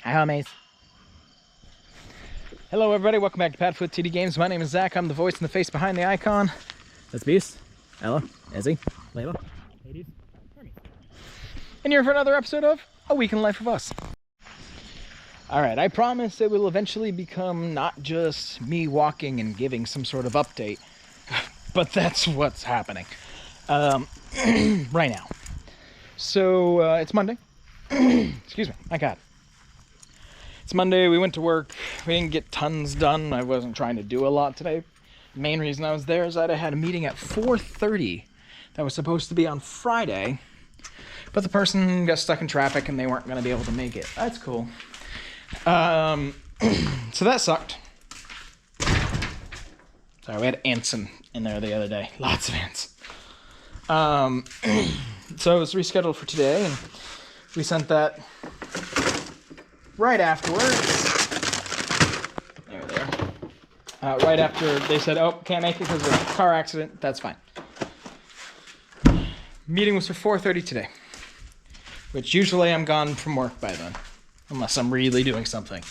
Hi, Hermes. Hello, everybody. Welcome back to PadFootTD Games. My name is Zach. I'm the voice and the face behind the icon. That's Beast, Ella, Ezzy, Layla, Hades, Hermes. And you're here for another episode of A Week in the Life of Us. Alright, I promise it will eventually become not just me walking and giving some sort of update, but that's what's happening right now. So, it's Monday. Excuse me, my God. It's Monday, we went to work, we didn't get tons done, I wasn't trying to do a lot today. The main reason I was there is that I had a meeting at 4:30 that was supposed to be on Friday, but the person got stuck in traffic and they weren't going to be able to make it. That's cool. So that sucked. Sorry, we had ants in there the other day. Lots of ants. So it was rescheduled for today, and we sent that right afterwards. There. Right after they said, oh, can't make it because of a car accident. That's fine. Meeting was for 4:30 today, which usually I'm gone from work by then, unless I'm really doing something.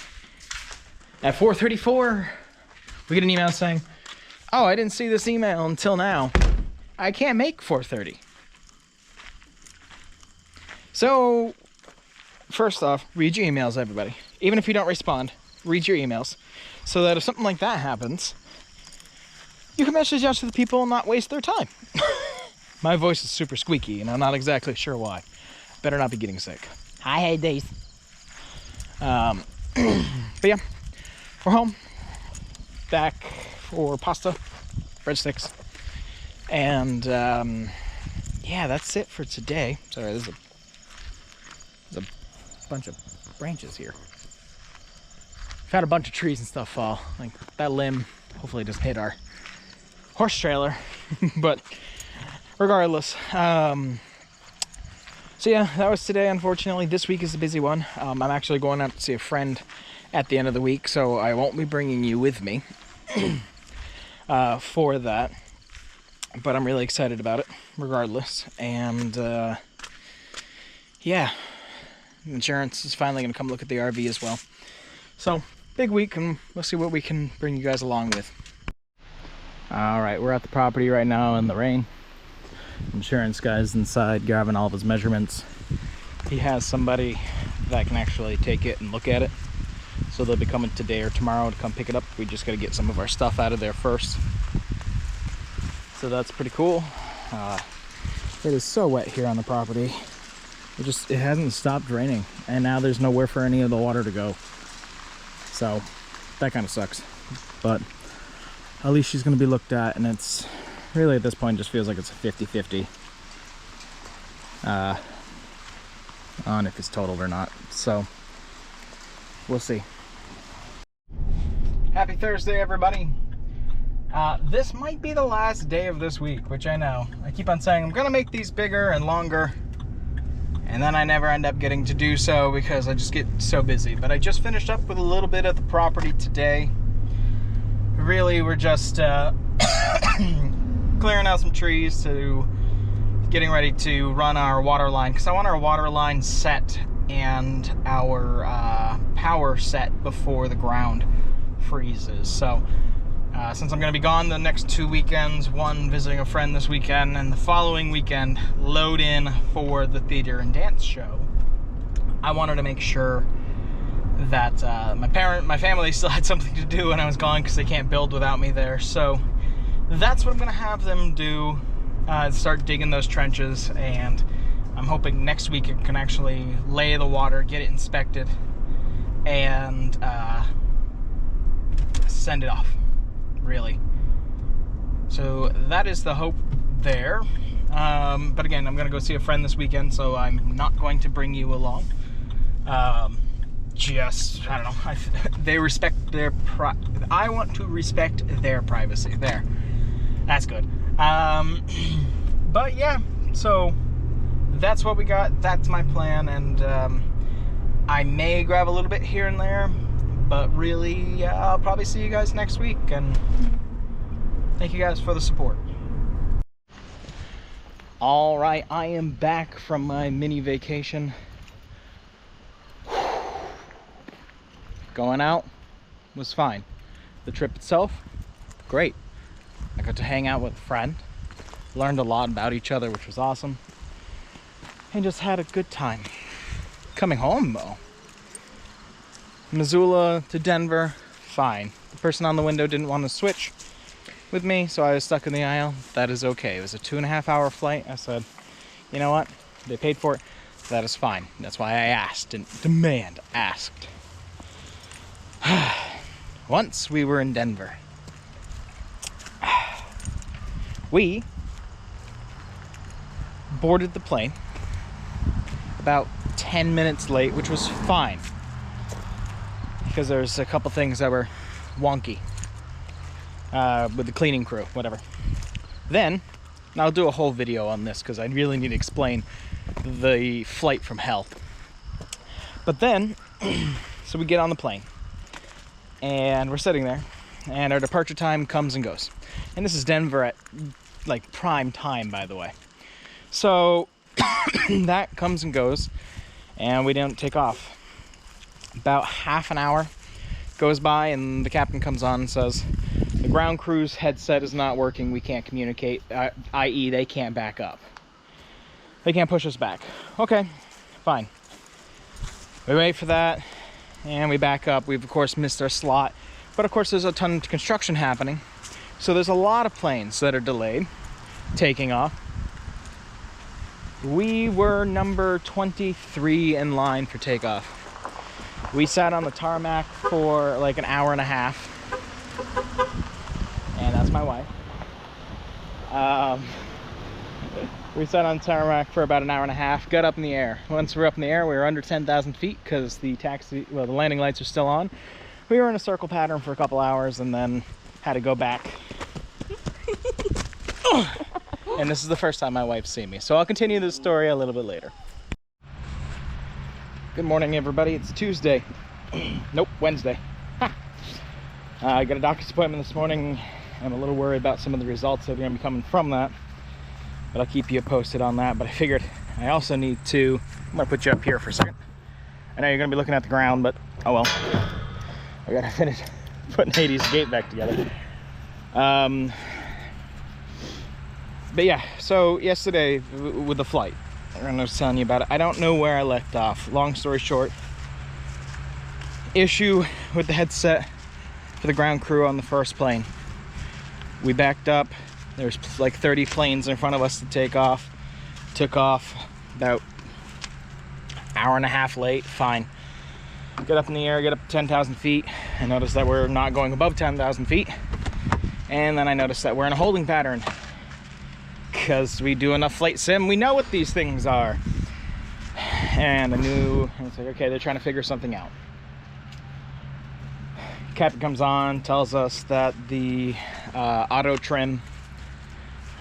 At 4:34, we get an email saying, oh, I didn't see this email until now. I can't make 4:30. So, first off, read your emails, everybody. Even if you don't respond, read your emails, so that if something like that happens, you can message out to the people and not waste their time. My voice is super squeaky, and I'm not exactly sure why. Better not be getting sick. Hi, Hades. But yeah, we're home. Back for pasta, breadsticks, and yeah, that's it for today. Sorry, there's a bunch of branches here. We've had a bunch of trees and stuff fall. Like that limb hopefully doesn't hit our horse trailer. But regardless, so yeah, that was today. Unfortunately, this week is a busy one. I'm actually going out to see a friend at the end of the week, so I won't be bringing you with me for that. But I'm really excited about it, regardless. And yeah, insurance is finally going to come look at the RV as well. So, big week, and we'll see what we can bring you guys along with. Alright, we're at the property right now in the rain. Insurance guy's inside grabbing all of his measurements. He has somebody that can actually take it and look at it. So they'll be coming today or tomorrow to come pick it up. We just got to get some of our stuff out of there first. So that's pretty cool. It is so wet here on the property. It hasn't stopped raining, and now there's nowhere for any of the water to go. So that kind of sucks. But at least she's going to be looked at, and it's really at this point just feels like it's a 50-50 on if it's totaled or not. So we'll see. Happy Thursday, everybody. This might be the last day of this week, which I know. I keep on saying I'm going to make these bigger and longer, and then I never end up getting to do so because I just get so busy. But I just finished up with a little bit of the property today. Really, we're just clearing out some trees to getting ready to run our water line, because I want our water line set and our power set before the ground freezes. So since I'm going to be gone the next 2 weekends, one visiting a friend this weekend, and the following weekend load in for the theater and dance show, I wanted to make sure that my family still had something to do when I was gone, because they can't build without me there. So that's what I'm going to have them do, start digging those trenches, and I'm hoping next week it can actually lay the water, get it inspected, and send it off, really. So that is the hope there. But again, I'm going to go see a friend this weekend, so I'm not going to bring you along. I don't know, they respect their I want to respect their privacy. There, that's good. But yeah, so that's what we got. That's my plan, and I may grab a little bit here and there, but really, I'll probably see you guys next week, and thank you guys for the support. All right, I am back from my mini vacation. Going out was fine. The trip itself, great. I got to hang out with a friend, learned a lot about each other, which was awesome, and just had a good time. Coming home though, Missoula to Denver, fine. The person on the window didn't want to switch with me, so I was stuck in the aisle. That is okay. It was a 2.5 hour flight. I said, you know what? They paid for it. That is fine. That's why I asked, and asked. Once we were in Denver, we boarded the plane about 10 minutes late, which was fine because there's a couple things that were wonky with the cleaning crew, whatever. Then, and I'll do a whole video on this because I really need to explain the flight from hell. But then, so we get on the plane and we're sitting there and our departure time comes and goes. And this is Denver at like prime time, by the way. So that comes and goes and we don't take off. About half an hour goes by and the captain comes on and says, the ground crew's headset is not working, we can't communicate, i.e. they can't back up. They can't push us back. Okay, fine. We wait for that and we back up. We've of course missed our slot, but of course there's a ton of construction happening. So there's a lot of planes that are delayed taking off. We were number 23 in line for takeoff. We sat on the tarmac for like an hour and a half. And that's my wife. We sat on tarmac for about an hour and a half, got up in the air. Once we were up in the air, we were under 10,000 feet because the the landing lights are still on. We were in a circle pattern for a couple hours and then had to go back. And this is the first time my wife's seen me. So I'll continue this story a little bit later. Good morning, everybody. It's Tuesday. Nope, Wednesday. I got a doctor's appointment this morning. I'm a little worried about some of the results that are going to be coming from that, but I'll keep you posted on that. But I figured I also need to, I'm going to put you up here for a second. I know you're going to be looking at the ground, but oh well. I got to finish putting Hades' gate back together. But yeah, so yesterday with the flight, I was telling you about it. I don't know where I left off. Long story short, issue with the headset for the ground crew on the first plane. We backed up. There's like 30 planes in front of us to take off. Took off about an hour and a half late. Fine. Get up in the air, get up to 10,000 feet. I noticed that we're not going above 10,000 feet. And then I noticed that we're in a holding pattern. Because we do enough flight sim, we know what these things are. And I knew, I was like, okay, they're trying to figure something out. Captain comes on, tells us that the auto trim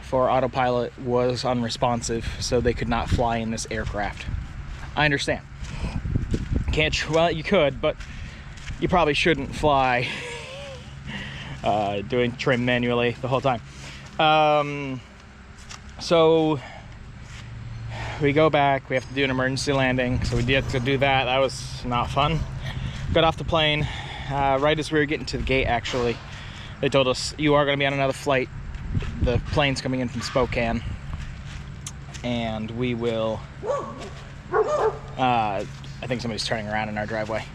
for autopilot was unresponsive, so they could not fly in this aircraft. I understand. Can't, well, you could, but you probably shouldn't fly doing trim manually the whole time. So we go back, we have to do an emergency landing. So we did to do that. That was not fun. Got off the plane, right as we were getting to the gate actually, they told us, you are gonna be on another flight. The plane's coming in from Spokane. And we will, I think somebody's turning around in our driveway.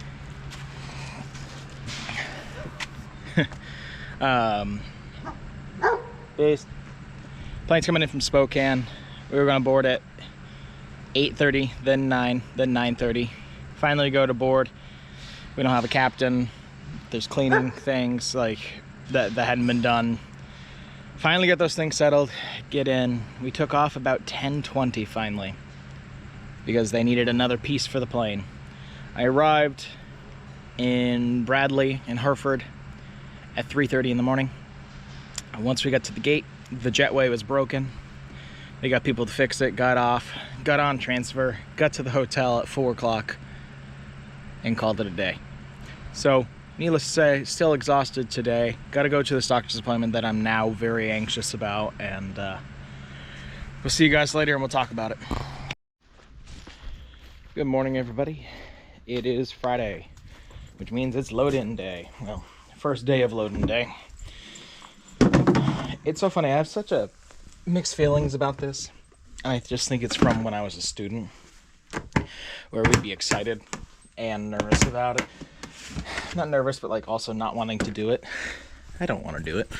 Plane's coming in from Spokane. We were gonna board at 8:30, then 9, then 9:30. Finally go to board. We don't have a captain. There's cleaning things like that hadn't been done. Finally get those things settled, get in. We took off about 10:20 finally because they needed another piece for the plane. I arrived in Bradley in Hereford at 3:30 in the morning. Once we got to the gate, the jetway was broken. They got people to fix it, got off, got on transfer, got to the hotel at 4 o'clock and called it a day. So needless to say, still exhausted today. Got to go to this doctor's appointment that I'm now very anxious about, and we'll see you guys later and we'll talk about it. Good morning, everybody. It is Friday. which means it's load-in day. Well, first day of load-in day. It's so funny. I have such a mixed feelings about this. I just think it's from when I was a student, where we'd be excited and nervous about it. Not nervous, but like also not wanting to do it. I don't want to do it.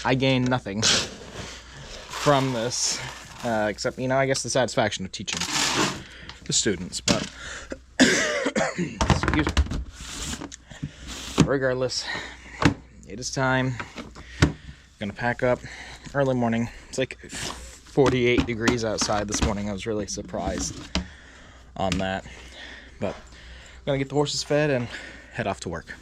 I gain nothing from this, except, you know, I guess the satisfaction of teaching the students, but excuse me. Regardless, it is time. I'm gonna pack up early morning. It's like 48 degrees outside this morning. I was really surprised on that, but I'm gonna get the horses fed and head off to work.